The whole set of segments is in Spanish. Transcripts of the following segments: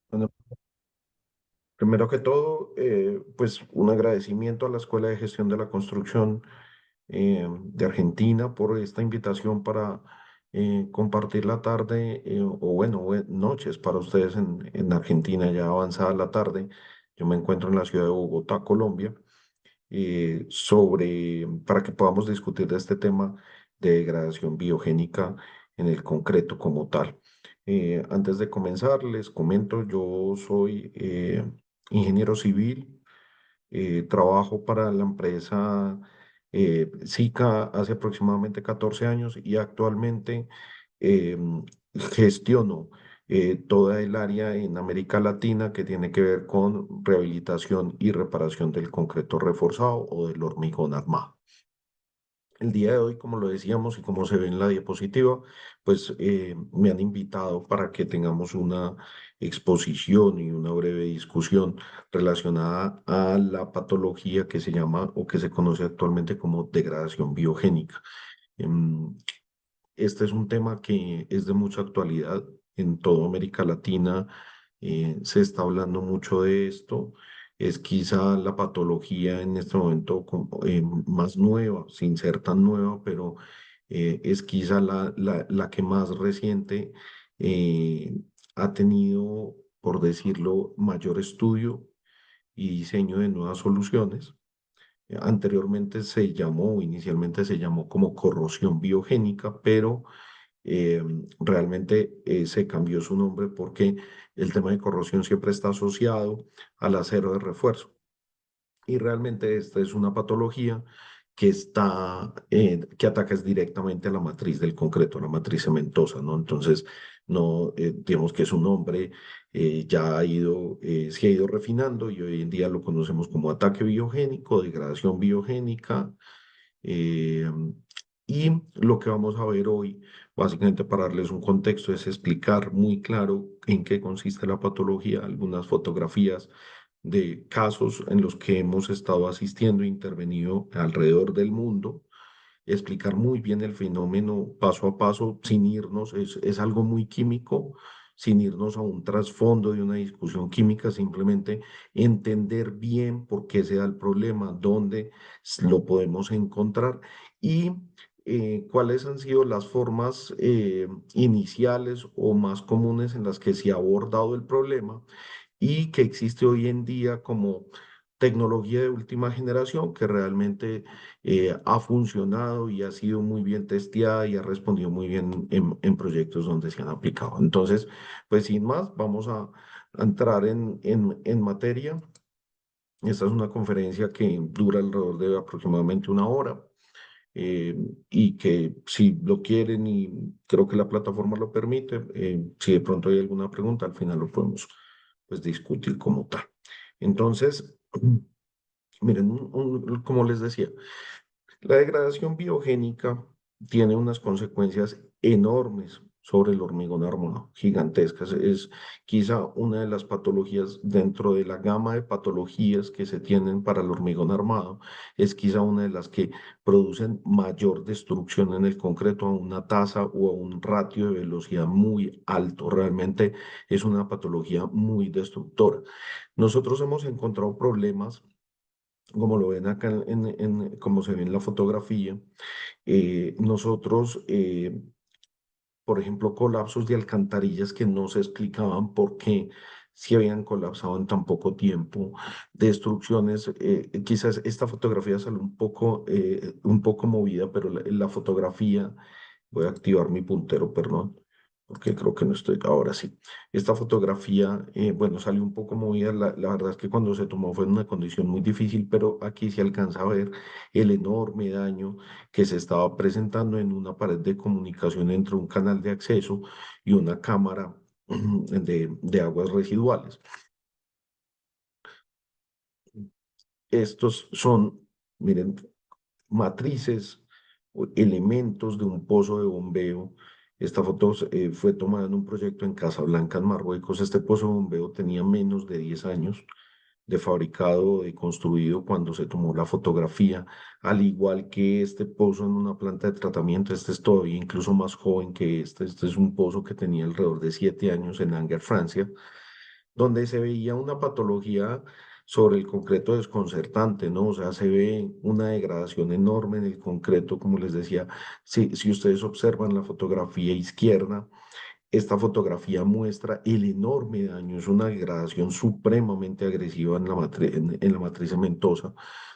Bueno, primero que todo, pues un agradecimiento a la Escuela de Gestión de la Construcción de Argentina por esta invitación para compartir la tarde, o bueno, noches para ustedes en Argentina, ya avanzada la tarde. Yo me encuentro en la ciudad de Bogotá, Colombia, para que podamos discutir de este tema de degradación biogénica en el concreto como tal. Antes de comenzar, les comento, yo soy ingeniero civil, trabajo para la empresa SICA hace aproximadamente 14 años y actualmente eh, gestiono toda el área en América Latina que tiene que ver con rehabilitación y reparación del concreto reforzado o del hormigón armado. El día de hoy, como lo decíamos y como se ve en la diapositiva, pues me han invitado para que tengamos una exposición y una breve discusión relacionada a la patología que se llama o que se conoce actualmente como degradación biogénica. Em, este es un tema que es de mucha actualidad en toda América Latina. Se está hablando mucho de esto. Es quizá la patología en este momento más nueva, sin ser tan nueva, pero es quizá la que más reciente eh, ha tenido, por decirlo, mayor estudio y diseño de nuevas soluciones. Anteriormente inicialmente se llamó como corrosión biogénica, pero eh, realmente se cambió su nombre porque el tema de corrosión siempre está asociado al acero de refuerzo. Y realmente esta es una patología que ataca es directamente a la matriz del concreto, a la matriz cementosa, ¿no? Entonces, no, digamos que su nombre se ha ido refinando y hoy en día lo conocemos como ataque biogénico, degradación biogénica, eh, y lo que vamos a ver hoy, básicamente para darles un contexto, es explicar muy claro en qué consiste la patología, algunas fotografías de casos en los que hemos estado asistiendo e intervenido alrededor del mundo, explicar muy bien el fenómeno paso a paso, sin irnos, es algo muy químico, sin irnos a un trasfondo de una discusión química, simplemente entender bien por qué se da el problema, dónde lo podemos encontrar y cuáles han sido las formas iniciales o más comunes en las que se ha abordado el problema y que existe hoy en día como tecnología de última generación que realmente ha funcionado y ha sido muy bien testeada y ha respondido muy bien en proyectos donde se han aplicado. Entonces, pues sin más, vamos a entrar en materia. Esta es una conferencia que dura alrededor de aproximadamente una hora. eh, y que si lo quieren y creo que la plataforma lo permite, si de pronto hay alguna pregunta, al final lo podemos pues discutir como tal. Entonces, miren, como les decía, la degradación biogénica tiene unas consecuencias enormes sobre el hormigón armado, gigantescas. Es quizá una de las patologías dentro de la gama de patologías que se tienen para el hormigón armado, es quizá una de las que producen mayor destrucción en el concreto a una tasa o a un ratio de velocidad muy alto. Realmente es una patología muy destructora. Nosotros hemos encontrado problemas como lo ven acá como se ve en la fotografía, nosotros, por ejemplo, colapsos de alcantarillas que no se explicaban por qué si habían colapsado en tan poco tiempo, destrucciones, quizás esta fotografía sale un poco movida, pero la fotografía, voy a activar mi puntero, perdón, porque creo que no estoy, ahora sí. Esta fotografía, bueno, salió un poco movida, la verdad es que cuando se tomó fue en una condición muy difícil, pero aquí se alcanza a ver el enorme daño que se estaba presentando en una pared de comunicación entre un canal de acceso y una cámara de aguas residuales. Estos son, miren, matrices o elementos de un pozo de bombeo. Esta foto fue tomada en un proyecto en Casablanca, en Marruecos. Este pozo de bombeo tenía menos de 10 años de fabricado, de construido cuando se tomó la fotografía, al igual que este pozo en una planta de tratamiento. Este es todavía incluso más joven que este. Este es un pozo que tenía alrededor de 7 años en Angers, Francia. donde se veía una patología sobre el concreto desconcertante, ¿no? O sea, se ve una degradación enorme en el concreto, como les decía, si ustedes observan la fotografía izquierda, esta fotografía muestra el enorme daño, es una degradación supremamente agresiva en en la matriz cementosa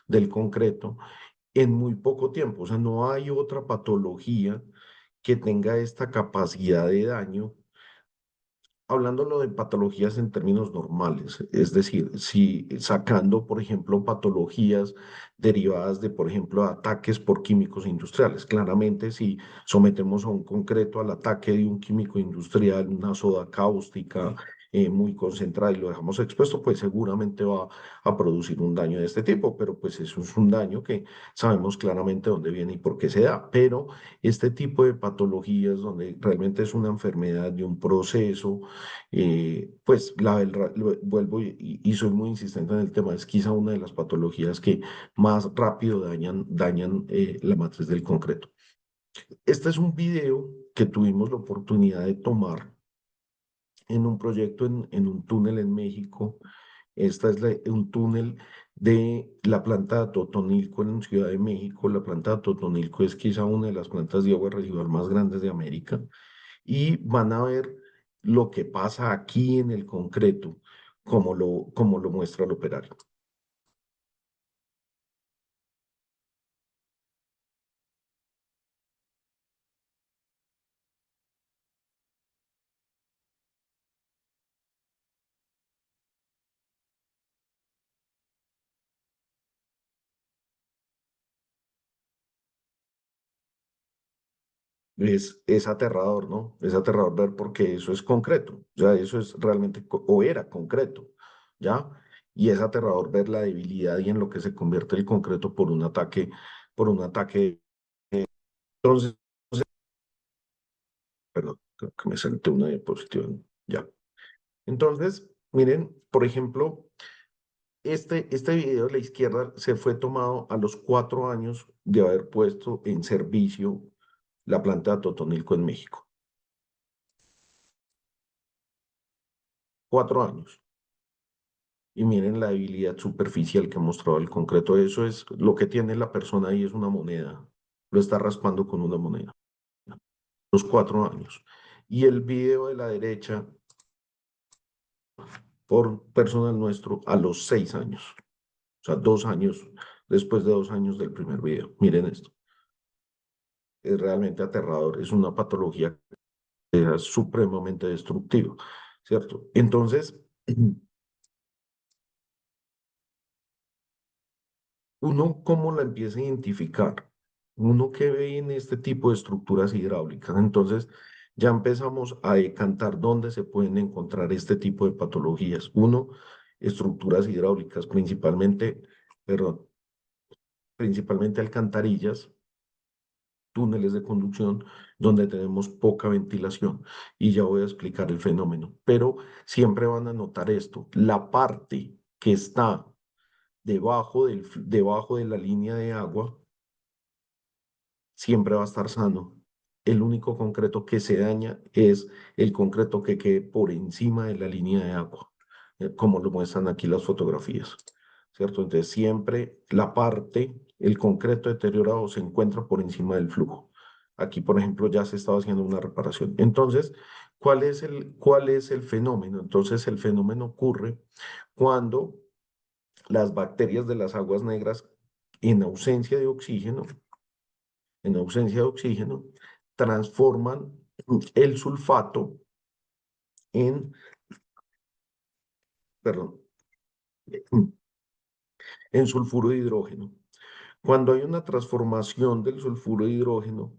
del concreto en muy poco tiempo. O sea, no hay otra patología que tenga esta capacidad de daño hablándolo de patologías en términos normales, es decir, si sacando, por ejemplo, patologías derivadas de, por ejemplo, ataques por químicos industriales. Claramente, si sometemos a un concreto al ataque de un químico industrial, una soda cáustica muy concentrada y lo dejamos expuesto, pues seguramente va a producir un daño de este tipo, pero pues eso es un daño que sabemos claramente dónde viene y por qué se da. Pero este tipo de patologías donde realmente es una enfermedad de un proceso, pues vuelvo y soy muy insistente en el tema, es quizá una de las patologías que más rápido dañan la matriz del concreto. Este es un video que tuvimos la oportunidad de tomar en un proyecto en un túnel en México. Esta es un túnel de la planta de Totonilco en Ciudad de México. La planta de Totonilco es quizá una de las plantas de agua residual más grandes de América y van a ver lo que pasa aquí en el concreto, como lo muestra el operario. Es aterrador, ¿no? Es aterrador ver porque eso es concreto, o sea, eso es realmente, o era concreto, ¿ya? Y es aterrador ver la debilidad y en lo que se convierte el concreto por un ataque. Entonces, perdón, creo que me salté una diapositiva, ya. Entonces, miren, por ejemplo, este video de la izquierda se fue tomado a los 4 años de haber puesto en servicio la planta de Totonilco en México. 4 años. Y miren la debilidad superficial que mostraba el concreto. Eso es lo que tiene la persona ahí, es una moneda. Lo está raspando con una moneda. Los 4 años. Y el video de la derecha, por personal nuestro, a los 6 años. O sea, 2 años, después de 2 años del primer video. Miren esto. Es realmente aterrador. Es una patología que es supremamente destructiva, ¿cierto? Entonces, uno cómo la empieza a identificar, uno que ve en este tipo de estructuras hidráulicas. Entonces, ya empezamos a decantar dónde se pueden encontrar este tipo de patologías. Uno, estructuras hidráulicas, principalmente, perdón, principalmente alcantarillas, túneles de conducción donde tenemos poca ventilación. Y ya voy a explicar el fenómeno. Pero siempre van a notar esto, la parte que está debajo de la línea de agua siempre va a estar sano. El único concreto que se daña es el concreto que quede por encima de la línea de agua, como lo muestran aquí las fotografías, ¿cierto? Entonces siempre el concreto deteriorado se encuentra por encima del flujo. Aquí, por ejemplo, ya se estaba haciendo una reparación. Entonces, cuál es el fenómeno? Entonces, el fenómeno ocurre cuando las bacterias de las aguas negras, en ausencia de oxígeno, en ausencia de oxígeno, transforman el sulfato en, perdón, en sulfuro de hidrógeno. Cuando hay una transformación del sulfuro de hidrógeno,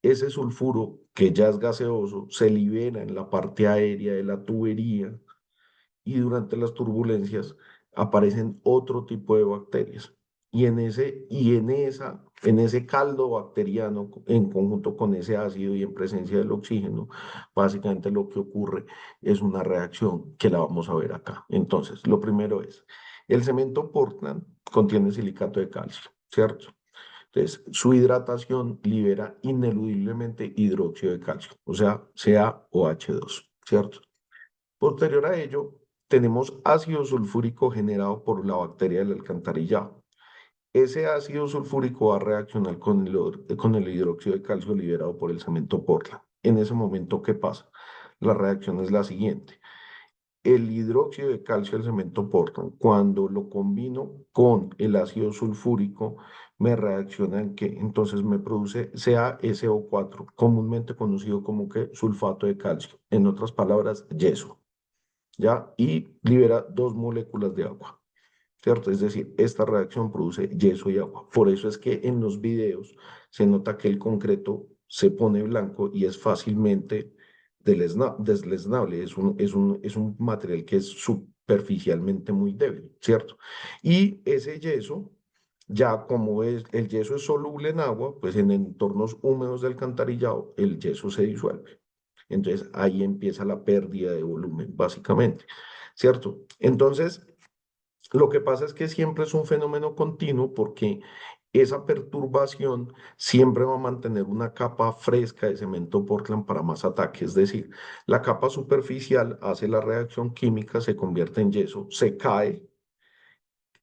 ese sulfuro que ya es gaseoso se libera en la parte aérea de la tubería y durante las turbulencias aparecen otro tipo de bacterias. En ese caldo bacteriano, en conjunto con ese ácido y en presencia del oxígeno, básicamente lo que ocurre es una reacción que la vamos a ver acá. Entonces, lo primero es, el cemento Portland contiene silicato de calcio, ¿cierto? Entonces, su hidratación libera ineludiblemente hidróxido de calcio, o sea, CaOH2, ¿cierto? Posterior a ello, tenemos ácido sulfúrico generado por la bacteria del alcantarillado. Ese ácido sulfúrico va a reaccionar con el hidróxido de calcio liberado por el cemento Portland. En ese momento, ¿qué pasa? La reacción es la siguiente. El hidróxido de calcio del cemento Portland, cuando lo combino con el ácido sulfúrico, me reacciona en que entonces me produce CaSO4, comúnmente conocido como que sulfato de calcio. En otras palabras, yeso, ¿ya? Y libera dos moléculas de agua. ¿Cierto? Es decir, esta reacción produce yeso y agua. Por eso es que en los videos se nota que el concreto se pone blanco y es fácilmente desleznable. Es un material que es superficialmente muy débil, ¿cierto? Y ese yeso, ya como el yeso es soluble en agua, pues en entornos húmedos de alcantarillado, el yeso se disuelve. Entonces ahí empieza la pérdida de volumen, básicamente, ¿cierto? Entonces, lo que pasa es que siempre es un fenómeno continuo porque esa perturbación siempre va a mantener una capa fresca de cemento Portland para más ataque. Es decir, la capa superficial hace la reacción química, se convierte en yeso, se cae,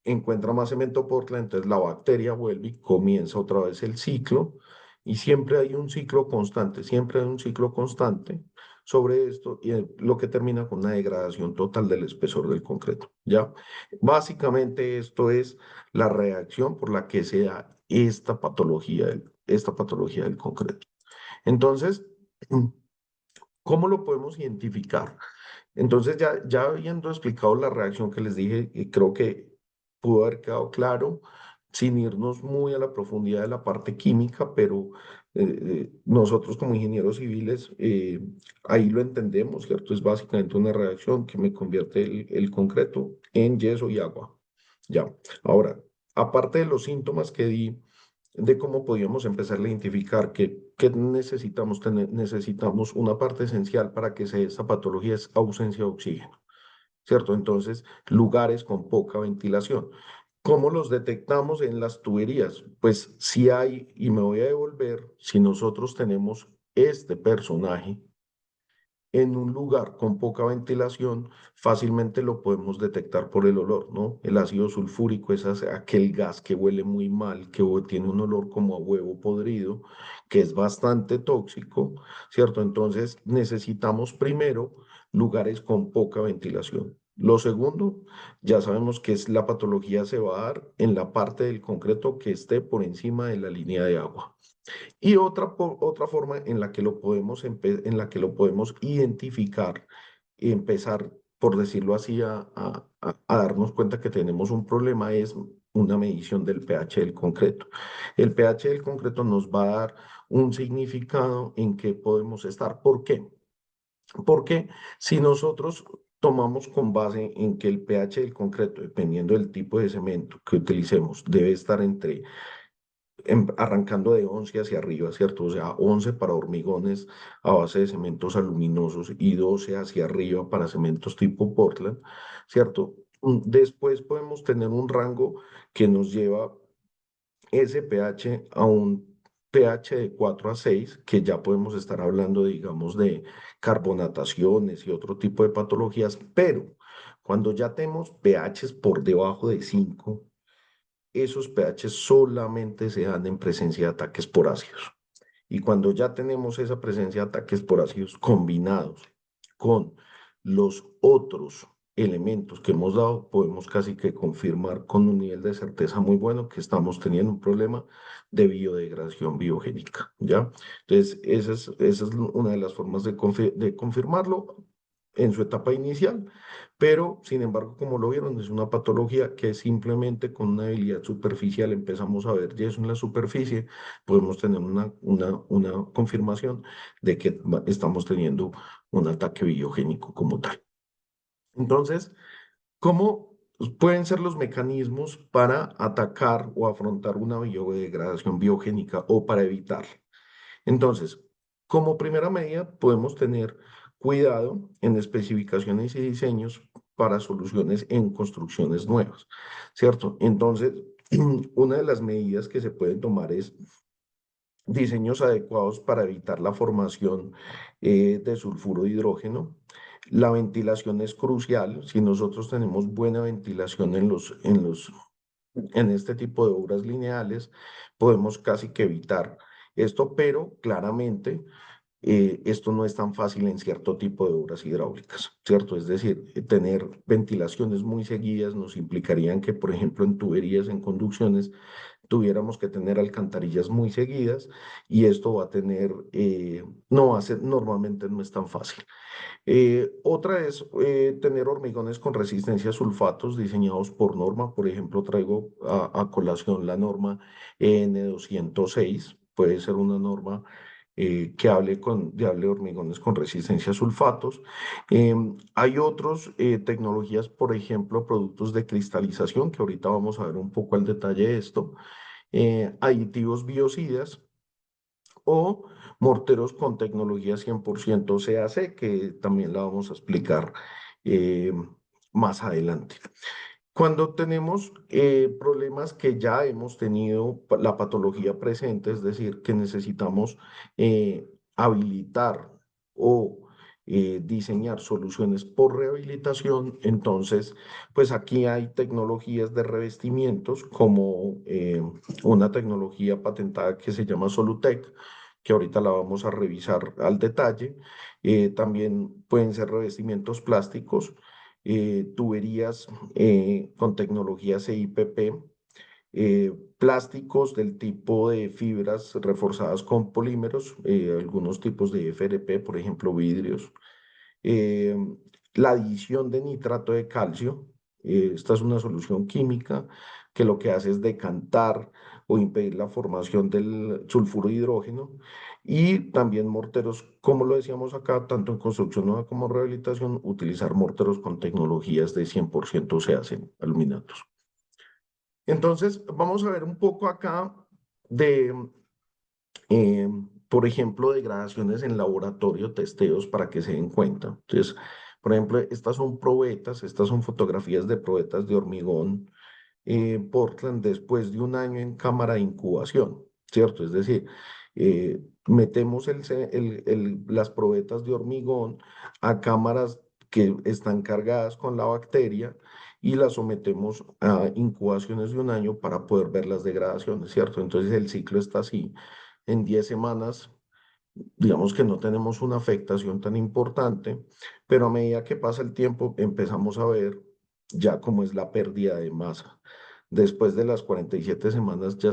encuentra más cemento Portland, entonces la bacteria vuelve y comienza otra vez el ciclo. Y siempre hay un ciclo constante, siempre hay un ciclo constante sobre esto y lo que termina con una degradación total del espesor del concreto, ¿ya? Básicamente esto es la reacción por la que se da esta patología del concreto. Entonces, ¿cómo lo podemos identificar? Entonces, ya habiendo explicado la reacción que les dije, creo que pudo haber quedado claro, sin irnos muy a la profundidad de la parte química, pero nosotros como ingenieros civiles ahí lo entendemos, ¿cierto? Es básicamente una reacción que me convierte el concreto en yeso y agua. Ya, ahora, aparte de los síntomas que di, de cómo podíamos empezar a identificar que necesitamos tener, necesitamos una parte esencial para que se dé esta patología es ausencia de oxígeno, ¿cierto? Entonces, lugares con poca ventilación. ¿Cómo los detectamos en las tuberías? Pues si hay, y me voy a devolver, si nosotros tenemos este personaje en un lugar con poca ventilación, fácilmente lo podemos detectar por el olor, ¿no? El ácido sulfúrico es aquel gas que huele muy mal, que tiene un olor como a huevo podrido, que es bastante tóxico, ¿cierto? Entonces necesitamos primero lugares con poca ventilación. Lo segundo, ya sabemos que es la patología se va a dar en la parte del concreto que esté por encima de la línea de agua. Y otra forma en la que en la que lo podemos identificar y empezar, por decirlo así, a darnos cuenta que tenemos un problema es una medición del pH del concreto. El pH del concreto nos va a dar un significado en qué podemos estar. ¿Por qué? Porque si nosotros tomamos con base en que el pH del concreto, dependiendo del tipo de cemento que utilicemos, debe estar arrancando de 11 hacia arriba, ¿cierto? O sea, 11 para hormigones a base de cementos aluminosos y 12 hacia arriba para cementos tipo Portland, ¿cierto? Después podemos tener un rango que nos lleva ese pH a un pH de 4 a 6, que ya podemos estar hablando, digamos, de carbonataciones y otro tipo de patologías, pero cuando ya tenemos pHs por debajo de 5, esos pH solamente se dan en presencia de ataques por ácidos. Y cuando ya tenemos esa presencia de ataques por ácidos combinados con los otros elementos que hemos dado, podemos casi que confirmar con un nivel de certeza muy bueno que estamos teniendo un problema de biodegradación biogénica, ¿ya? Entonces, esa es una de las formas de confirmarlo en su etapa inicial, pero sin embargo, como lo vieron, es una patología que simplemente con una debilidad superficial empezamos a ver yeso en la superficie, podemos tener una confirmación de que estamos teniendo un ataque biogénico como tal. Entonces, ¿cómo pueden ser los mecanismos para atacar o afrontar una biodegradación biogénica o para evitar? Entonces, como primera medida, podemos tener cuidado en especificaciones y diseños para soluciones en construcciones nuevas, ¿cierto? Entonces, una de las medidas que se pueden tomar es diseños adecuados para evitar la formación de sulfuro de hidrógeno, La ventilación es crucial. Si nosotros tenemos buena ventilación en este tipo de obras lineales, podemos casi que evitar esto, pero claramente esto no es tan fácil en cierto tipo de obras hidráulicas, ¿cierto? Es decir, tener ventilaciones muy seguidas nos implicarían que, por ejemplo, en tuberías, en conducciones, tuviéramos que tener alcantarillas muy seguidas y esto va a tener, no va a ser, normalmente no es tan fácil. Otra es tener hormigones con resistencia a sulfatos diseñados por norma. Por ejemplo, traigo a colación la norma EN206. Puede ser una norma que hable de hormigones con resistencia a sulfatos. Hay otras tecnologías, por ejemplo, productos de cristalización, que ahorita vamos a ver un poco al detalle de esto. Aditivos biocidas o morteros con tecnología 100% CAC, que también la vamos a explicar eh, más adelante. Cuando tenemos problemas que ya hemos tenido la patología presente, es decir, que necesitamos habilitar o diseñar soluciones por rehabilitación, entonces, pues aquí hay tecnologías de revestimientos como una tecnología patentada que se llama Solutec, que ahorita la vamos a revisar al detalle. También pueden ser revestimientos plásticos, tuberías con tecnología CIPP, plásticos del tipo de fibras reforzadas con polímeros, algunos tipos de FRP, por ejemplo, vidrios. Eh, la adición de nitrato de calcio, esta es una solución química que lo que hace es decantar o impedir la formación del sulfuro de hidrógeno. Y también morteros, como lo decíamos acá, tanto en construcción nueva como rehabilitación, utilizar morteros con tecnologías de 100% se hacen aluminatos. Entonces, vamos a ver un poco acá de, eh, por ejemplo, degradaciones en laboratorio, testeos para que se den cuenta. Entonces, por ejemplo, estas son probetas, estas son fotografías de probetas de hormigón Portland después de un año en cámara de incubación, ¿cierto? Es decir, metemos las probetas de hormigón a cámaras que están cargadas con la bacteria y las sometemos a incubaciones de un año para poder ver las degradaciones, ¿cierto? Entonces el ciclo está así. En 10 semanas, digamos que no tenemos una afectación tan importante, pero a medida que pasa el tiempo empezamos a ver ya cómo es la pérdida de masa. Después de las 47 semanas ya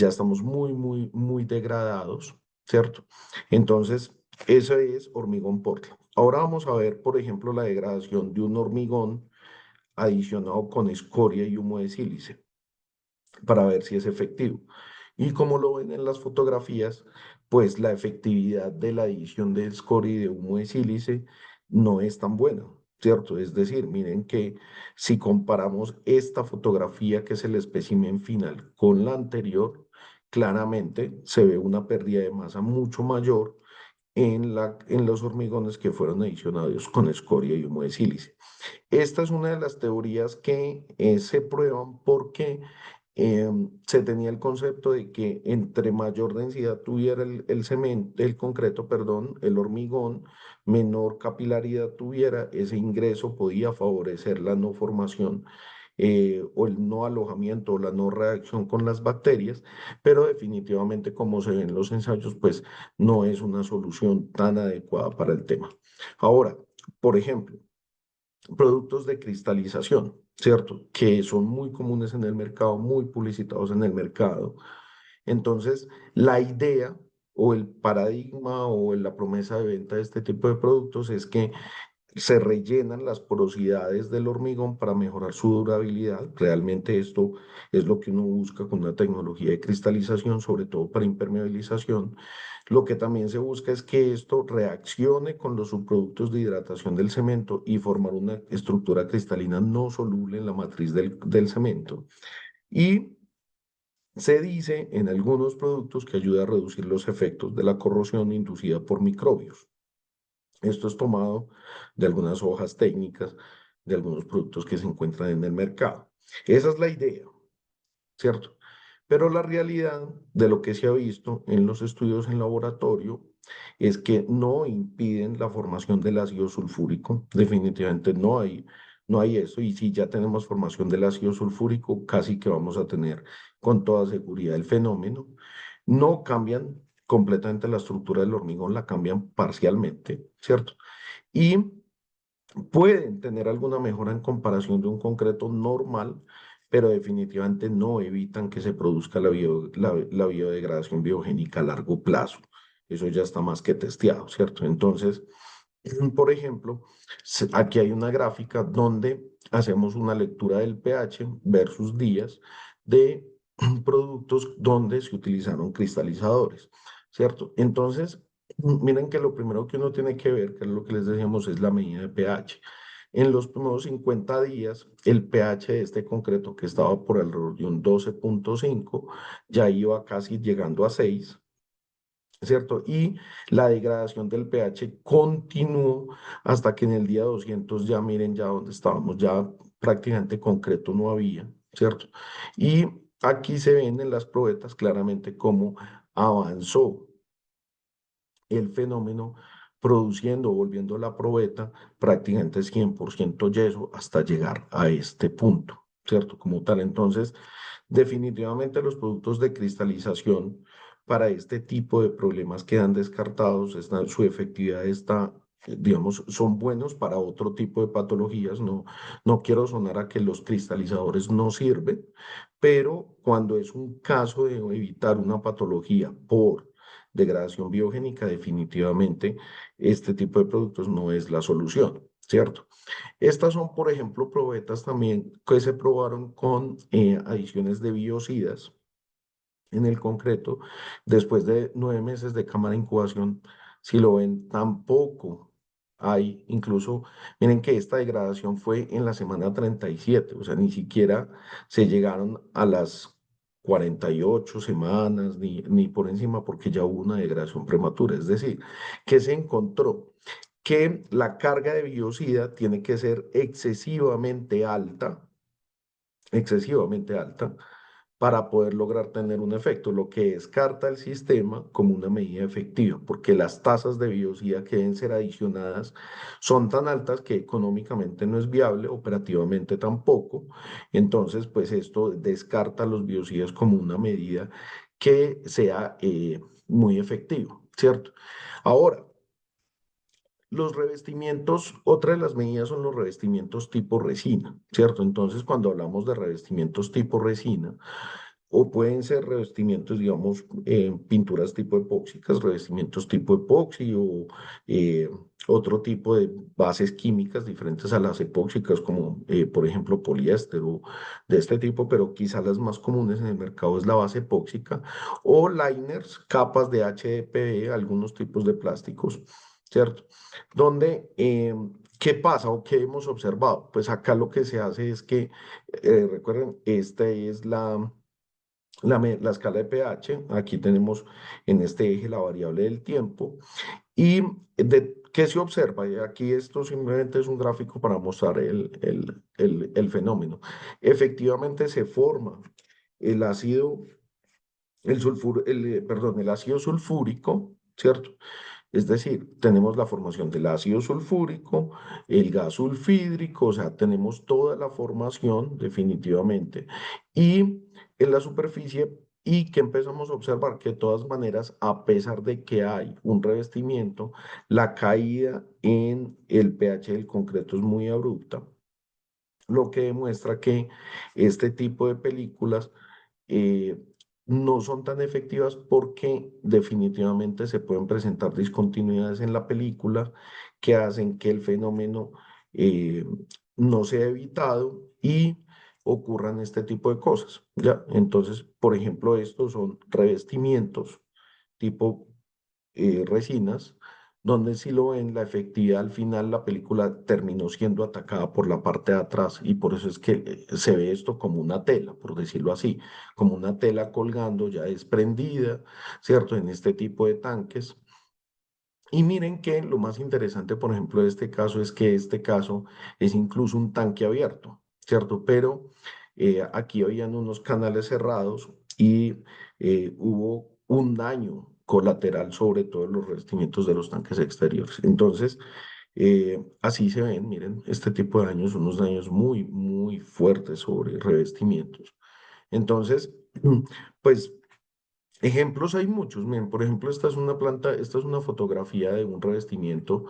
estamos muy, muy, muy degradados, ¿cierto? Entonces, eso es hormigón Portland. Ahora vamos a ver, por ejemplo, la degradación de un hormigón adicionado con escoria y humo de sílice para ver si es efectivo. Y como lo ven en las fotografías, pues la efectividad de la adición de escoria y de humo de sílice no es tan buena, ¿cierto? Es decir, miren que si comparamos esta fotografía, que es el espécimen final, con la anterior, claramente se ve una pérdida de masa mucho mayor en los hormigones que fueron adicionados con escoria y humo de sílice. Esta es una de las teorías que se prueban porque se tenía el concepto de que entre mayor densidad tuviera el cemento, el concreto, perdón, el hormigón, menor capilaridad tuviera, ese ingreso podía favorecer la no formación o el no alojamiento o la no reacción con las bacterias, pero definitivamente como se ven en los ensayos, pues no es una solución tan adecuada para el tema. Ahora, por ejemplo, productos de cristalización, ¿cierto? Que son muy comunes en el mercado, muy publicitados en el mercado. Entonces, la idea o el paradigma o la promesa de venta de este tipo de productos es que se rellenan las porosidades del hormigón para mejorar su durabilidad. Realmente esto es lo que uno busca con una tecnología de cristalización, sobre todo para impermeabilización. Lo que también se busca es que esto reaccione con los subproductos de hidratación del cemento y formar una estructura cristalina no soluble en la matriz del cemento. Y se dice en algunos productos que ayuda a reducir los efectos de la corrosión inducida por microbios. Esto es tomado de algunas hojas técnicas de algunos productos que se encuentran en el mercado. Esa es la idea, ¿cierto? Pero la realidad de lo que se ha visto en los estudios en laboratorio es que no impiden la formación del ácido sulfúrico. Definitivamente no hay eso. Y si ya tenemos formación del ácido sulfúrico, casi que vamos a tener con toda seguridad el fenómeno. No cambian completamente la estructura del hormigón, la cambian parcialmente, ¿cierto? Y pueden tener alguna mejora en comparación de un concreto normal, pero definitivamente no evitan que se produzca la biodegradación biogénica a largo plazo. Eso ya está más que testeado, ¿cierto? Entonces, por ejemplo, aquí hay una gráfica donde hacemos una lectura del pH versus días de productos donde se utilizaron cristalizadores, ¿cierto? Entonces, miren que lo primero que uno tiene que ver, que es lo que les decíamos, es la medida de pH. En los primeros 50 días, el pH de este concreto que estaba por alrededor de un 12,5 ya iba casi llegando a 6, ¿cierto? Y la degradación del pH continuó hasta que en el día 200 ya miren ya donde estábamos, ya prácticamente concreto no había, ¿cierto? Y aquí se ven en las probetas claramente cómo avanzó el fenómeno produciendo, volviendo la probeta prácticamente 100% yeso hasta llegar a este punto, ¿cierto? Como tal, entonces, definitivamente los productos de cristalización para este tipo de problemas quedan descartados, su efectividad está, digamos, son buenos para otro tipo de patologías, no quiero sonar a que los cristalizadores no sirven, pero cuando es un caso de evitar una patología por degradación biogénica, definitivamente este tipo de productos no es la solución, ¿cierto? Estas son, por ejemplo, probetas también que se probaron con adiciones de biocidas en el concreto. Después de 9 meses de cámara de incubación, si lo ven, tampoco hay, incluso, miren que esta degradación fue en la semana 37, o sea, ni siquiera se llegaron a las 48 semanas, ni por encima, porque ya hubo una degradación prematura. Es decir, que se encontró que la carga de biocida tiene que ser excesivamente alta, para poder lograr tener un efecto, lo que descarta el sistema como una medida efectiva, porque las tasas de biocida que deben ser adicionadas son tan altas que económicamente no es viable, operativamente tampoco. Entonces, pues esto descarta los biocidas como una medida que sea muy efectiva, ¿cierto? Ahora, los revestimientos, otra de las medidas son los revestimientos tipo resina, ¿cierto? Entonces, cuando hablamos de revestimientos tipo resina, o pueden ser revestimientos, digamos, pinturas tipo epóxicas, revestimientos tipo epoxi o eh, otro tipo de bases químicas diferentes a las epóxicas, como por ejemplo poliéster o de este tipo, pero quizás las más comunes en el mercado es la base epóxica o liners, capas de HDPE, algunos tipos de plásticos, ¿cierto? Donde, ¿qué pasa o qué hemos observado? Pues acá lo que se hace es que, recuerden, esta es la escala de pH. Aquí tenemos en este eje la variable del tiempo. ¿Y qué se observa? Y aquí esto simplemente es un gráfico para mostrar el fenómeno. Efectivamente se forma el ácido, perdón, el ácido sulfúrico, ¿cierto? Es decir, tenemos la formación del ácido sulfúrico, el gas sulfídrico, o sea, tenemos toda la formación definitivamente. Y en la superficie, y que empezamos a observar que de todas maneras, a pesar de que hay un revestimiento, la caída en el pH del concreto es muy abrupta, lo que demuestra que este tipo de películas eh, no son tan efectivas porque definitivamente se pueden presentar discontinuidades en la película que hacen que el fenómeno eh, no sea evitado y ocurran este tipo de cosas, ¿ya? Entonces, por ejemplo, estos son revestimientos tipo resinas, donde si lo ven, la efectividad al final, la película terminó siendo atacada por la parte de atrás y por eso es que se ve esto como una tela, por decirlo así, como una tela colgando ya desprendida, ¿cierto? En este tipo de tanques. Y miren que lo más interesante, por ejemplo, de este caso es que este caso es incluso un tanque abierto, ¿cierto? Pero aquí habían unos canales cerrados y hubo un daño colateral sobre todos los revestimientos de los tanques exteriores. Entonces, así se ven, miren, este tipo de daños, unos daños muy, muy fuertes sobre revestimientos. Entonces, pues ejemplos hay muchos. Miren, por ejemplo, esta es una planta, esta es una fotografía de un revestimiento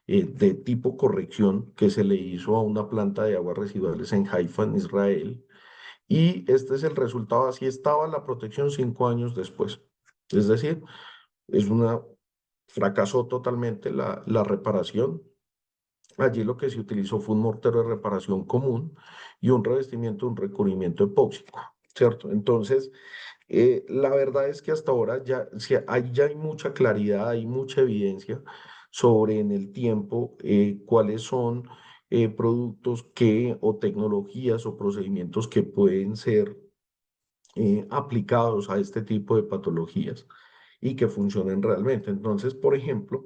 de tipo corrección que se le hizo a una planta de aguas residuales en Haifa, en Israel. Y este es el resultado. Así estaba la protección 5 años después. Es decir, es una, fracasó totalmente la reparación. Allí lo que se utilizó fue un mortero de reparación común y un revestimiento, un recubrimiento epóxico, ¿cierto? Entonces, la verdad es que hasta ahora ya, ya hay mucha claridad, hay mucha evidencia sobre en el tiempo cuáles son productos que o tecnologías o procedimientos que pueden ser aplicados a este tipo de patologías y que funcionen realmente. Entonces, por ejemplo,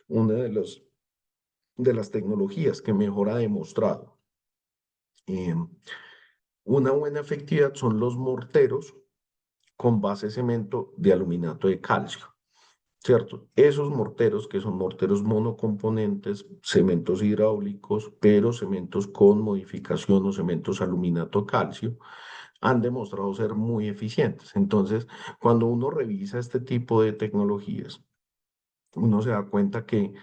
una de las tecnologías que mejor ha demostrado eh, una buena efectividad son los morteros con base cemento de aluminato de calcio, ¿cierto? Esos morteros, que son morteros monocomponentes, cementos hidráulicos, pero cementos con modificación o cementos aluminato calcio, han demostrado ser muy eficientes. Entonces, cuando uno revisa este tipo de tecnologías, uno se da cuenta que,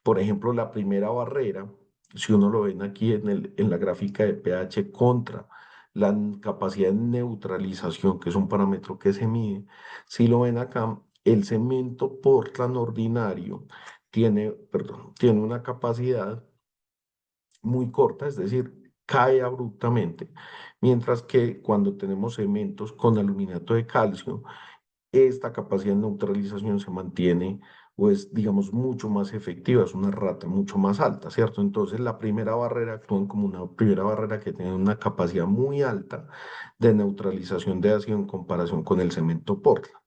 por ejemplo, la primera barrera, si uno lo ven aquí en la gráfica de pH contra la capacidad de neutralización, que es un parámetro que se mide, si lo ven acá, el cemento Portland ordinario tiene, perdón, tiene una capacidad muy corta, es decir, cae abruptamente, mientras que cuando tenemos cementos con aluminato de calcio, esta capacidad de neutralización se mantiene o es, digamos, mucho más efectiva, es una rata mucho más alta, ¿cierto? Entonces, la primera barrera actúa como una primera barrera que tiene una capacidad muy alta de neutralización de ácido en comparación con el cemento Portland,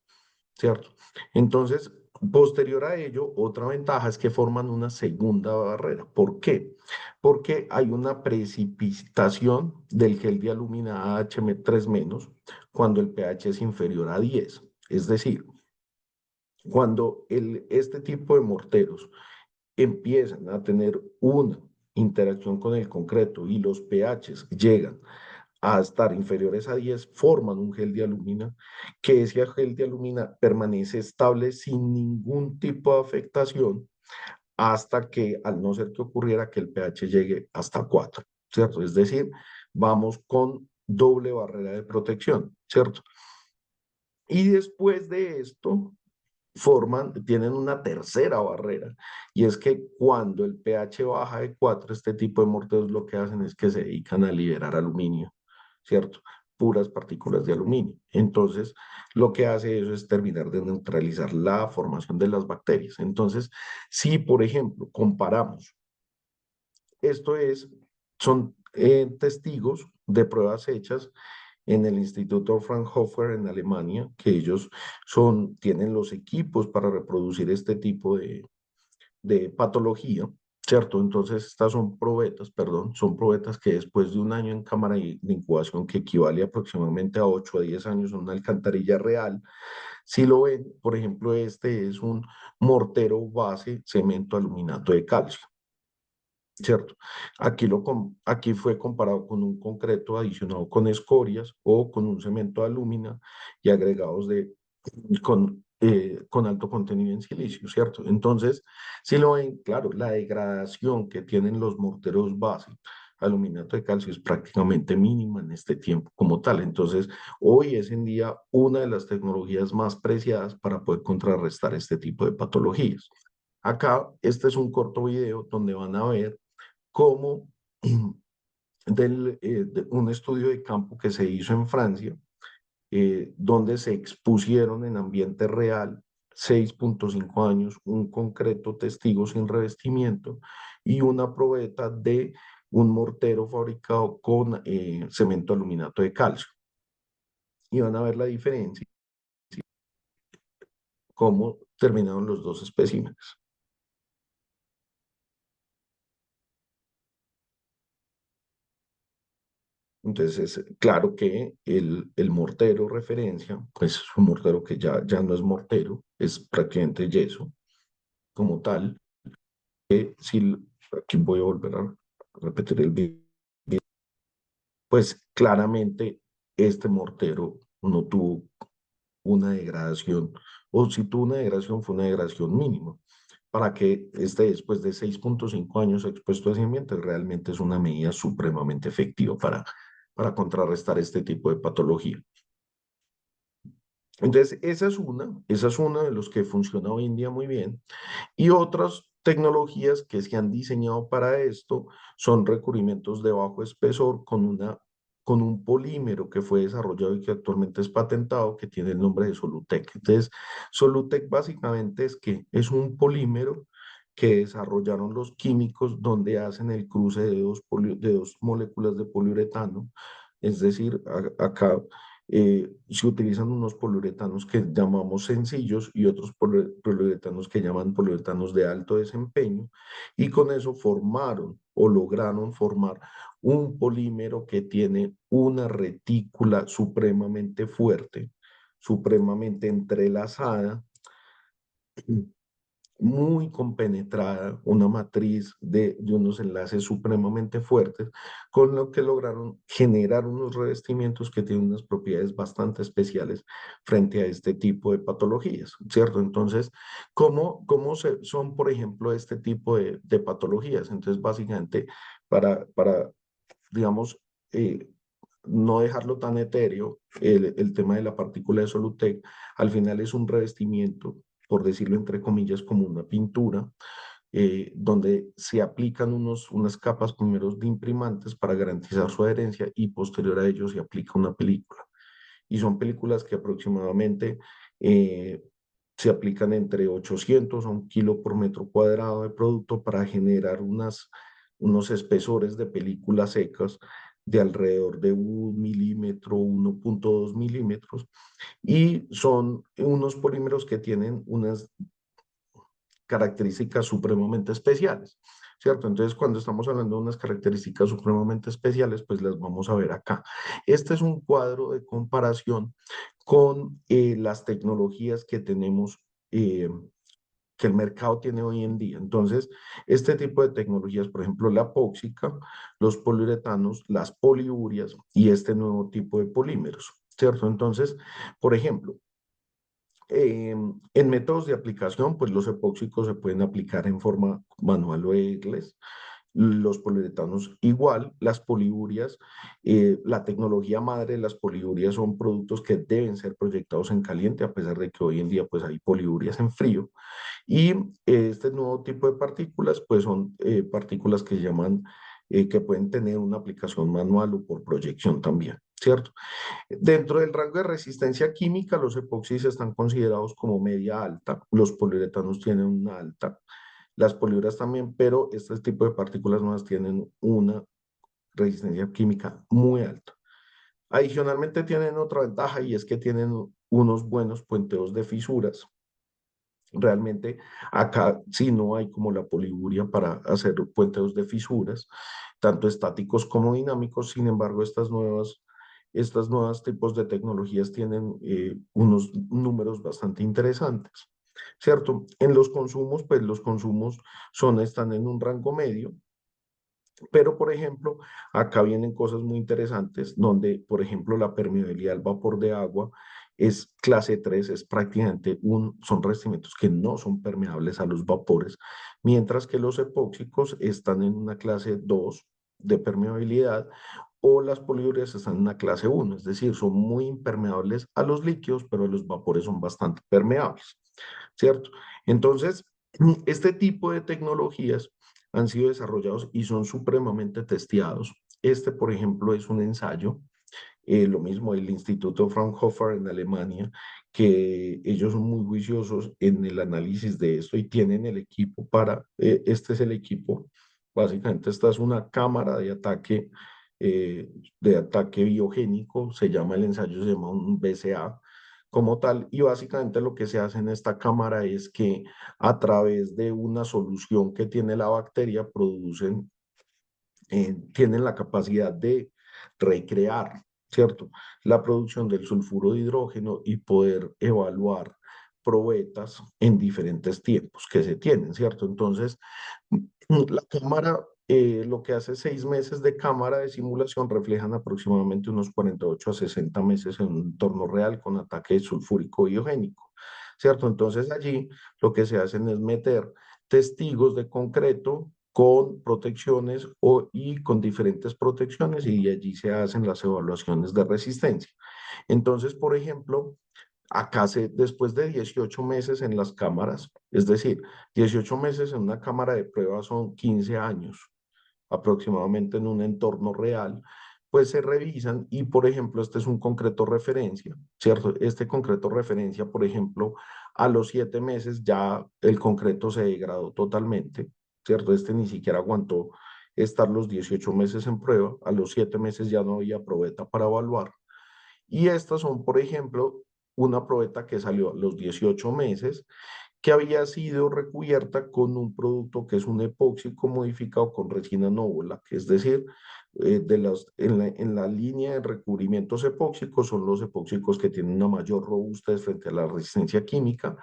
¿cierto? Entonces, posterior a ello, otra ventaja es que forman una segunda barrera. ¿Por qué? Porque hay una precipitación del gel de alumina AHM3 menos cuando el pH es inferior a 10. Es decir, cuando este tipo de morteros empiezan a tener una interacción con el concreto y los pHs llegan a estar inferiores a 10, forman un gel de alumina, que ese gel de alumina permanece estable sin ningún tipo de afectación hasta que, al no ser que ocurriera, que el pH llegue hasta 4, ¿cierto? Es decir, vamos con doble barrera de protección, ¿cierto? Y después de esto, tienen una tercera barrera, y es que cuando el pH baja de 4, este tipo de morteros lo que hacen es que se dedican a liberar aluminio, ¿cierto? Puras partículas de aluminio. Entonces, lo que hace eso es terminar de neutralizar la formación de las bacterias. Entonces, si por ejemplo comparamos, esto es, son testigos de pruebas hechas en el Instituto Fraunhofer en Alemania, que ellos tienen los equipos para reproducir este tipo de patología, ¿cierto? Entonces, estas son probetas, perdón, son probetas que después de un año en cámara de incubación, que equivale aproximadamente a 8 a 10 años en una alcantarilla real, si lo ven, por ejemplo, este es un mortero base cemento aluminato de calcio. ¿Cierto? Aquí fue comparado con un concreto adicionado con escorias o con un cemento de alúmina y agregados con alto contenido en silicio, ¿cierto? Entonces, si lo ven, claro, la degradación que tienen los morteros base aluminato de calcio es prácticamente mínima en este tiempo como tal. Entonces, hoy es en día una de las tecnologías más preciadas para poder contrarrestar este tipo de patologías. Acá, este es un corto video donde van a ver como de un estudio de campo que se hizo en Francia, donde se expusieron en ambiente real 6,5 años un concreto testigo sin revestimiento y una probeta de un mortero fabricado con cemento aluminato de calcio. Y van a ver la diferencia, cómo terminaron los dos especímenes. Entonces, es claro que el mortero referencia, pues es un mortero que ya no es mortero, es prácticamente yeso como tal. Si, aquí voy a volver a repetir el video, pues claramente este mortero no tuvo una degradación, o si tuvo una degradación, fue una degradación mínima. Para que esté después de 6,5 años expuesto a ese ambiente, realmente es una medida supremamente efectiva para contrarrestar este tipo de patología. Entonces, esa es una de los que funciona hoy en día muy bien. Y otras tecnologías que se han diseñado para esto son recubrimientos de bajo espesor con un polímero que fue desarrollado y que actualmente es patentado, que tiene el nombre de Solutec. Entonces, Solutec básicamente es un polímero que desarrollaron los químicos donde hacen el cruce de dos moléculas de poliuretano. Es decir, acá se utilizan unos poliuretanos que llamamos sencillos y otros poliuretanos que llaman poliuretanos de alto desempeño, y con eso formaron o lograron formar un polímero que tiene una retícula supremamente fuerte, supremamente entrelazada, muy compenetrada, una matriz de unos enlaces supremamente fuertes, con lo que lograron generar unos revestimientos que tienen unas propiedades bastante especiales frente a este tipo de patologías, ¿cierto? Entonces, son, por ejemplo, este tipo de patologías? Entonces, básicamente, para digamos, eh, no dejarlo tan etéreo, el tema de la partícula de Solutec, al final es un revestimiento, por decirlo entre comillas, como una pintura, donde se aplican unas capas primero de imprimantes para garantizar su adherencia y posterior a ello se aplica una película. Y son películas que aproximadamente eh, se aplican entre 800 a 1 kilo por metro cuadrado de producto para generar unos espesores de películas secas de alrededor de 1 milímetro, 1,2 milímetros, y son unos polímeros que tienen unas características supremamente especiales, ¿cierto? Entonces, cuando estamos hablando de unas características supremamente especiales, pues las vamos a ver acá. Este es un cuadro de comparación con las tecnologías que tenemos, que el mercado tiene hoy en día. Entonces, este tipo de tecnologías, por ejemplo, la epóxica, los poliuretanos, las poliurias y este nuevo tipo de polímeros, ¿cierto? Entonces, por ejemplo, en métodos de aplicación, pues los epóxicos se pueden aplicar en forma manual o egles, los poliuretanos igual, las poliurias, la tecnología madre de las poliurias son productos que deben ser proyectados en caliente, a pesar de que hoy en día pues hay poliurias en frío. Y este nuevo tipo de partículas, pues son partículas que llaman, que pueden tener una aplicación manual o por proyección también, ¿cierto? Dentro del rango de resistencia química, los epoxis están considerados como media alta, los poliuretanos tienen una alta, las poliuras también, pero este tipo de partículas nuevas tienen una resistencia química muy alta. Adicionalmente tienen otra ventaja y es que tienen unos buenos puenteos de fisuras. Realmente acá sí no hay como la poliuria para hacer puenteos de fisuras, tanto estáticos como dinámicos. Sin embargo, estas nuevas tipos de tecnologías tienen unos números bastante interesantes, ¿cierto? En los consumos, pues los consumos están en un rango medio, pero, por ejemplo, acá vienen cosas muy interesantes, donde, por ejemplo, la permeabilidad al vapor de agua es clase 3, es prácticamente son revestimientos que no son permeables a los vapores, mientras que los epóxicos están en una clase 2 de permeabilidad, o las poliureas están en una clase 1, es decir, son muy impermeables a los líquidos, pero los vapores son bastante permeables, ¿cierto? Entonces, este tipo de tecnologías han sido desarrollados y son supremamente testeados. Este, por ejemplo, es un ensayo, lo mismo el Instituto Fraunhofer en Alemania, que ellos son muy juiciosos en el análisis de esto y tienen el equipo este es el equipo, básicamente esta es una cámara de ataque biogénico, se llama el ensayo, se llama un BCA como tal, y básicamente lo que se hace en esta cámara es que a través de una solución que tiene la bacteria producen tienen la capacidad de recrear, ¿cierto? La producción del sulfuro de hidrógeno y poder evaluar probetas en diferentes tiempos que se tienen, ¿cierto? Entonces, la cámara, lo que hace 6 meses de cámara de simulación reflejan aproximadamente unos 48 a 60 meses en un entorno real con ataque sulfúrico biogénico, ¿cierto? Entonces allí lo que se hacen es meter testigos de concreto con protecciones y con diferentes protecciones y allí se hacen las evaluaciones de resistencia. Entonces, por ejemplo, después de 18 meses en las cámaras, es decir, 18 meses en una cámara de prueba son 15 años aproximadamente en un entorno real, pues se revisan y, por ejemplo, este es un concreto referencia, ¿cierto? Este concreto referencia, por ejemplo, a los 7 meses ya el concreto se degradó totalmente, ¿cierto? Este ni siquiera aguantó estar los 18 meses en prueba, a los 7 meses ya no había probeta para evaluar. Y estas son, por ejemplo, una probeta que salió a los 18 meses que había sido recubierta con un producto que es un epóxico modificado con resina nóvola, que es decir, en la línea de recubrimientos epóxicos son los epóxicos que tienen una mayor robustez frente a la resistencia química,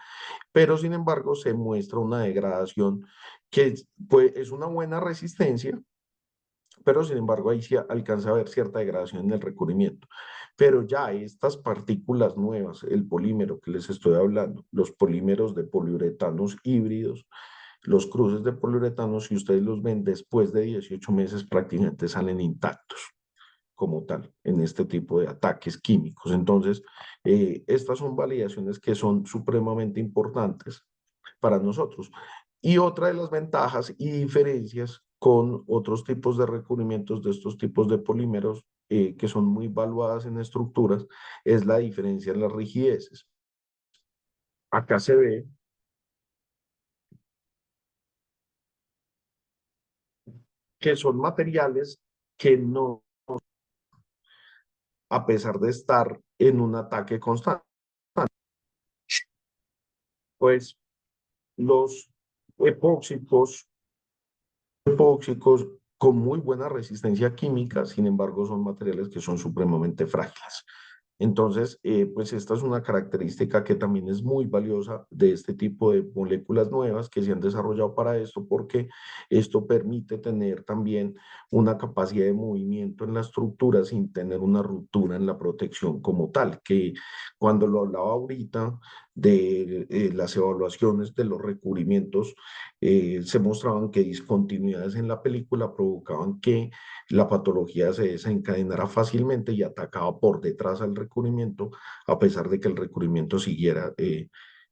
pero sin embargo se muestra una degradación que pues, es una buena resistencia, pero sin embargo ahí sí alcanza a ver cierta degradación en el recubrimiento. Pero ya estas partículas nuevas, el polímero que les estoy hablando, los polímeros de poliuretanos híbridos, los cruces de poliuretanos, si ustedes los ven después de 18 meses, prácticamente salen intactos como tal en este tipo de ataques químicos. Entonces, estas son validaciones que son supremamente importantes para nosotros. Y otra de las ventajas y diferencias con otros tipos de recubrimientos de estos tipos de polímeros que son muy valuadas en estructuras es la diferencia en las rigideces. Acá se ve que son materiales que no, a pesar de estar en un ataque constante, pues los epóxicos, epóxicos con muy buena resistencia química, sin embargo, son materiales que son supremamente frágiles. Entonces, pues esta es una característica que también es muy valiosa de este tipo de moléculas nuevas que se han desarrollado para esto, porque esto permite tener también una capacidad de movimiento en la estructura sin tener una ruptura en la protección como tal, que cuando lo hablaba ahorita de las evaluaciones de los recubrimientos, se mostraban que discontinuidades en la película provocaban que la patología se desencadenara fácilmente y atacaba por detrás al recubrimiento, a pesar de que el recubrimiento siguiera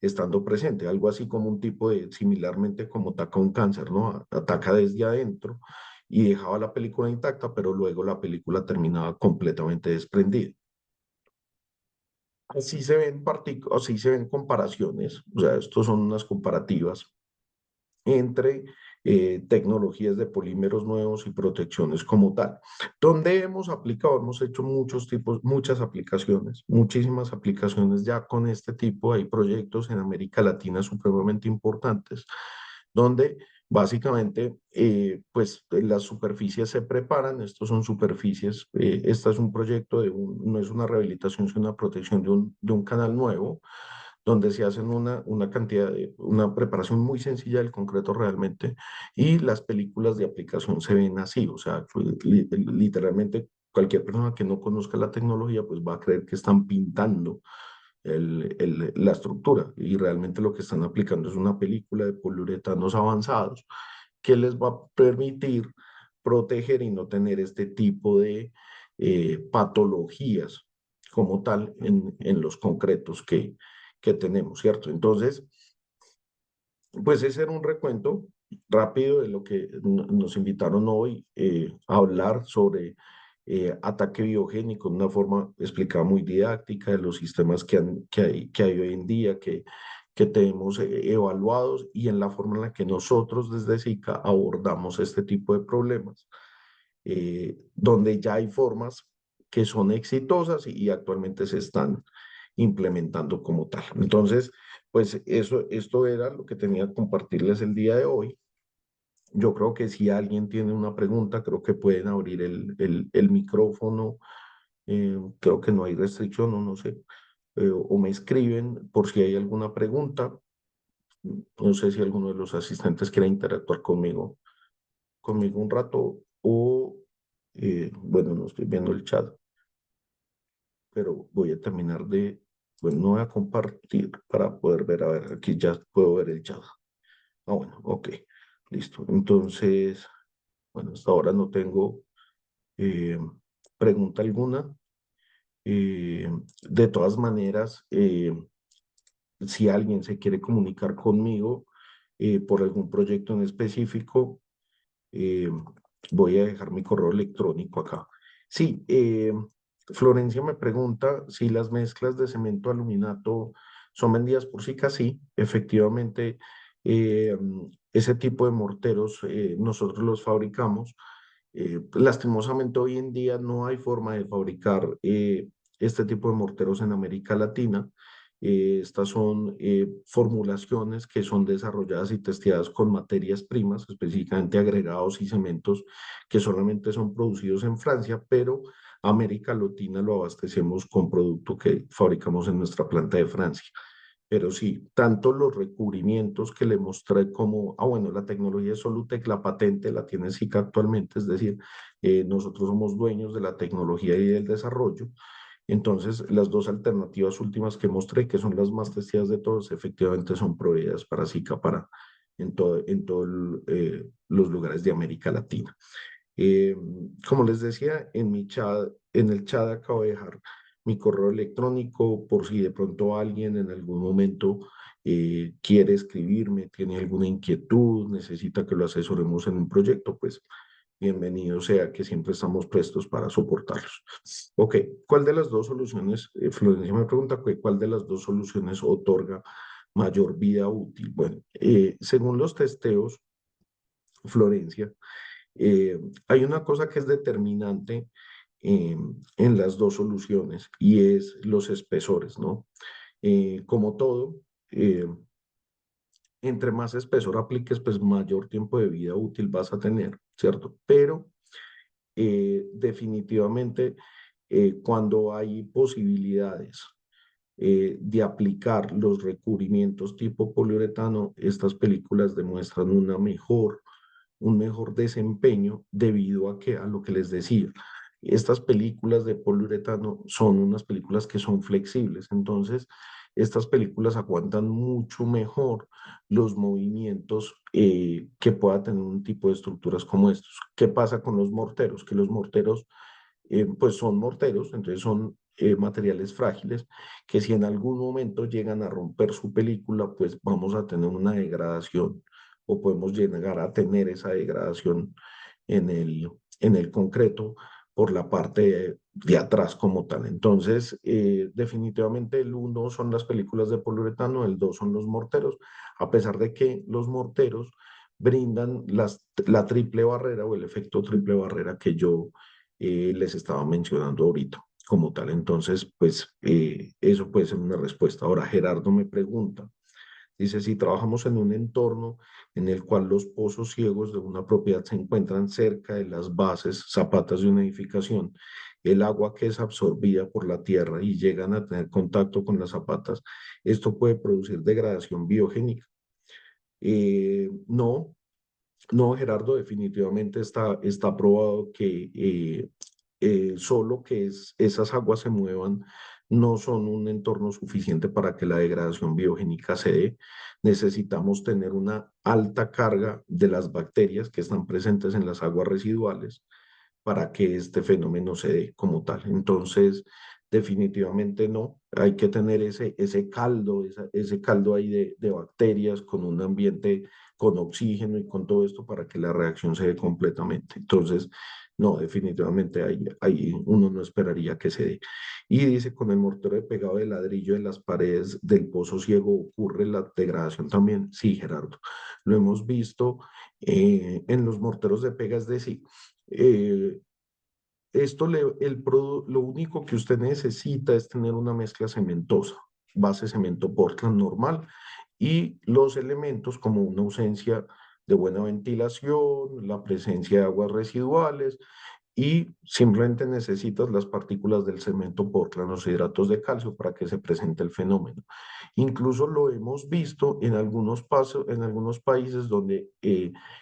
estando presente. Algo así como un tipo de, similarmente como ataca un cáncer, ¿no? Ataca desde adentro y dejaba la película intacta, pero luego la película terminaba completamente desprendida. Así se ven comparaciones, o sea, estos son unas comparativas entre tecnologías de polímeros nuevos y protecciones como tal. Donde hemos aplicado, hemos hecho muchos tipos, muchas aplicaciones, muchísimas aplicaciones ya con este tipo. Hay proyectos en América Latina supremamente importantes, donde básicamente, pues las superficies se preparan, estos son superficies, este es un proyecto no es una rehabilitación, sino una protección de un canal nuevo, donde se hacen una cantidad una preparación muy sencilla del concreto realmente, y las películas de aplicación se ven así, o sea, literalmente cualquier persona que no conozca la tecnología, pues va a creer que están pintando la estructura, y realmente lo que están aplicando es una película de poliuretanos avanzados que les va a permitir proteger y no tener este tipo de patologías como tal en los concretos que tenemos, ¿cierto? Entonces, pues ese era un recuento rápido de lo que nos invitaron hoy a hablar sobre ataque biogénico de una forma explicada muy didáctica de los sistemas que hay hoy en día, que tenemos evaluados y en la forma en la que nosotros desde SICA abordamos este tipo de problemas, donde ya hay formas que son exitosas y actualmente se están implementando como tal. Entonces, pues esto era lo que tenía que compartirles el día de hoy. Yo creo que si alguien tiene una pregunta, creo que pueden abrir el micrófono. Creo que no hay restricción, o no sé. O me escriben por si hay alguna pregunta. No sé si alguno de los asistentes quiera interactuar conmigo un rato o, bueno, no estoy viendo el chat, pero voy a terminar bueno, no voy a compartir para poder ver, a ver, aquí ya puedo ver el chat. Ah, bueno, ok, listo. Entonces, bueno, hasta ahora no tengo eh, pregunta alguna. Eh, de todas maneras, si alguien se quiere comunicar conmigo por algún proyecto en específico, eh, voy a dejar mi correo electrónico acá. Sí, Florencia me pregunta si las mezclas de cemento aluminato son vendidas por SICA. Sí, efectivamente, ese tipo de morteros nosotros los fabricamos. Lastimosamente hoy en día no hay forma de fabricar este tipo de morteros en América Latina. Estas son formulaciones que son desarrolladas y testeadas con materias primas, específicamente agregados y cementos que solamente son producidos en Francia, pero América Latina lo abastecemos con producto que fabricamos en nuestra planta de Francia. Pero sí, tanto los recubrimientos que le mostré como, bueno, la tecnología de Solutec, la patente la tiene SICA actualmente, es decir, nosotros somos dueños de la tecnología y del desarrollo. Entonces, las dos alternativas últimas que mostré, que son las más testeadas de todos, efectivamente son proveídas para SICA en todos los lugares de América Latina. Eh, Como les decía, en el chat acabo de dejar mi correo electrónico por si de pronto alguien en algún momento quiere escribirme, tiene alguna inquietud, necesita que lo asesoremos en un proyecto, pues bienvenido sea, que siempre estamos prestos para soportarlos. Ok, ¿cuál de las dos soluciones, Florencia me pregunta, cuál de las dos soluciones otorga mayor vida útil? Bueno, según los testeos, Florencia, hay una cosa que es determinante eh, en las dos soluciones y es los espesores, ¿no? Como todo, eh, entre más espesor apliques, pues mayor tiempo de vida útil vas a tener, ¿cierto? Pero definitivamente, cuando hay posibilidades de aplicar los recubrimientos tipo poliuretano, estas películas demuestran un mejor desempeño debido a lo que les decía. Estas películas de poliuretano son unas películas que son flexibles, entonces estas películas aguantan mucho mejor los movimientos que pueda tener un tipo de estructuras como estos. ¿Qué pasa con los morteros? Que los morteros pues son morteros, entonces son materiales frágiles que si en algún momento llegan a romper su película, pues vamos a tener una degradación o podemos llegar a tener esa degradación en el concreto por la parte de atrás como tal. Entonces, definitivamente el uno son las películas de poliuretano, el dos son los morteros, a pesar de que los morteros brindan la triple barrera o el efecto triple barrera que yo les estaba mencionando ahorita como tal. Entonces, pues eso puede ser una respuesta. Ahora, Gerardo me pregunta, dice, si trabajamos en un entorno en el cual los pozos ciegos de una propiedad se encuentran cerca de las bases, zapatas de una edificación, el agua que es absorbida por la tierra y llegan a tener contacto con las zapatas, esto puede producir degradación biogénica. No, no, Gerardo, definitivamente está probado que solo que esas aguas se muevan no son un entorno suficiente para que la degradación biogénica se dé. Necesitamos tener una alta carga de las bacterias que están presentes en las aguas residuales para que este fenómeno se dé como tal. Entonces, definitivamente no. Hay que tener ese caldo, ese caldo ahí de bacterias con un ambiente con oxígeno y con todo esto para que la reacción se dé completamente. Entonces, no, definitivamente ahí uno no esperaría que se dé. Y dice, con el mortero de pegado de ladrillo de las paredes del pozo ciego ocurre la degradación también. Sí, Gerardo, lo hemos visto en los morteros de pega, es decir, eh, lo único que usted necesita es tener una mezcla cementosa, base cemento Portland normal, y los elementos como una ausencia de buena ventilación, la presencia de aguas residuales y simplemente necesitas las partículas del cemento Portland, los hidratos de calcio para que se presente el fenómeno. Incluso lo hemos visto en algunos pasos, en algunos países donde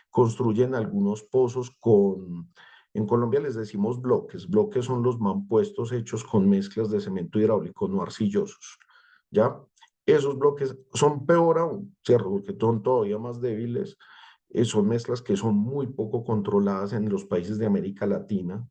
construyen algunos pozos con, en Colombia les decimos bloques. Bloques son los mampuestos hechos con mezclas de cemento hidráulico no arcillosos, ¿ya? Esos bloques son peor aún, ¿cierto? Porque son todavía más débiles, son mezclas que son muy poco controladas en los países de América Latina,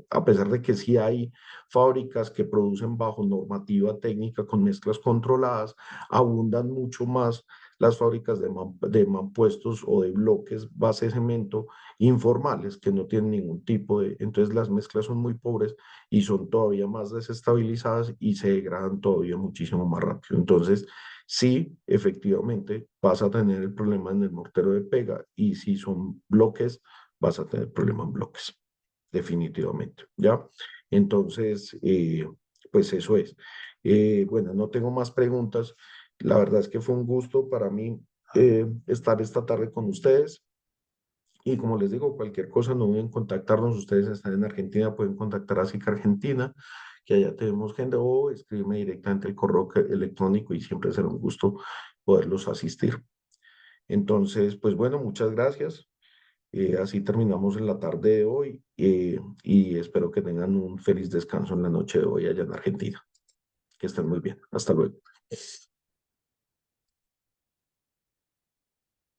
a pesar de que sí hay fábricas que producen bajo normativa técnica con mezclas controladas, abundan mucho más las fábricas de mampuestos o de bloques base de cemento informales que no tienen ningún tipo de... Entonces las mezclas son muy pobres y son todavía más desestabilizadas y se degradan todavía muchísimo más rápido. Entonces, sí, efectivamente, vas a tener el problema en el mortero de pega y si son bloques, vas a tener problema en bloques, definitivamente, ¿ya? Entonces, pues eso es. Bueno, no tengo más preguntas. La verdad es que fue un gusto para mí estar esta tarde con ustedes. Y como les digo, cualquier cosa no deben contactarnos. Ustedes están en Argentina, pueden contactar a SICA Argentina, que allá tenemos gente, o escribirme directamente el correo electrónico y siempre será un gusto poderlos asistir. Entonces, pues bueno, muchas gracias. Así terminamos en la tarde de hoy y espero que tengan un feliz descanso en la noche de hoy allá en Argentina. Que estén muy bien. Hasta luego.